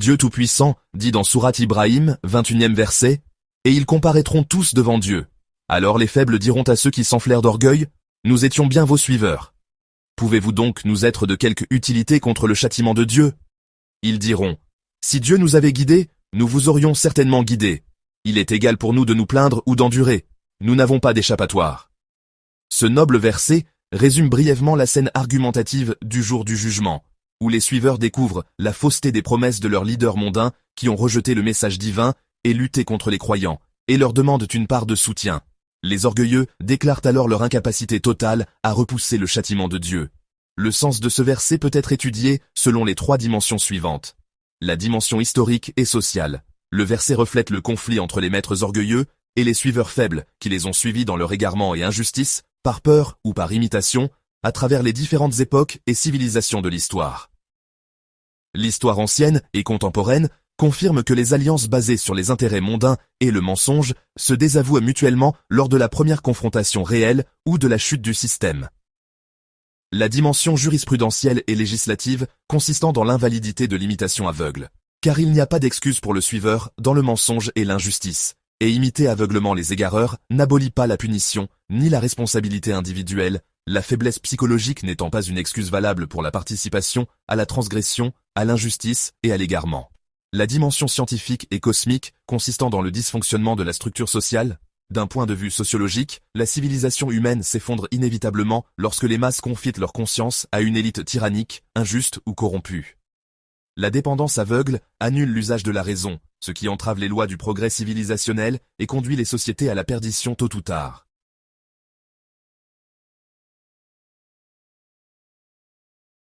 Dieu Tout-Puissant, dit dans Sourate Ibrahim, 21e verset, « Et ils comparaîtront tous devant Dieu. Alors les faibles diront à ceux qui s'enflèrent d'orgueil, « Nous étions bien vos suiveurs. Pouvez-vous donc nous être de quelque utilité contre le châtiment de Dieu ?» Ils diront, « Si Dieu nous avait guidés, nous vous aurions certainement guidés. Il est égal pour nous de nous plaindre ou d'endurer. Nous n'avons pas d'échappatoire. » Ce noble verset résume brièvement la scène argumentative du jour du jugement, où les suiveurs découvrent la fausseté des promesses de leurs leaders mondains qui ont rejeté le message divin et lutté contre les croyants, et leur demandent une part de soutien. Les orgueilleux déclarent alors leur incapacité totale à repousser le châtiment de Dieu. Le sens de ce verset peut être étudié selon les 3 dimensions suivantes. La dimension historique et sociale. Le verset reflète le conflit entre les maîtres orgueilleux et les suiveurs faibles qui les ont suivis dans leur égarement et injustice, par peur ou par imitation, à travers les différentes époques et civilisations de l'histoire. L'histoire ancienne et contemporaine confirme que les alliances basées sur les intérêts mondains et le mensonge se désavouent mutuellement lors de la première confrontation réelle ou de la chute du système. La dimension jurisprudentielle et législative consistant dans l'invalidité de l'imitation aveugle, car il n'y a pas d'excuse pour le suiveur dans le mensonge et l'injustice, et imiter aveuglement les égareurs n'abolit pas la punition, ni la responsabilité individuelle, la faiblesse psychologique n'étant pas une excuse valable pour la participation à la transgression, à l'injustice et à l'égarement. La dimension scientifique et cosmique consistant dans le dysfonctionnement de la structure sociale. D'un point de vue sociologique, la civilisation humaine s'effondre inévitablement lorsque les masses confient leur conscience à une élite tyrannique, injuste ou corrompue. La dépendance aveugle annule l'usage de la raison, ce qui entrave les lois du progrès civilisationnel et conduit les sociétés à la perdition tôt ou tard.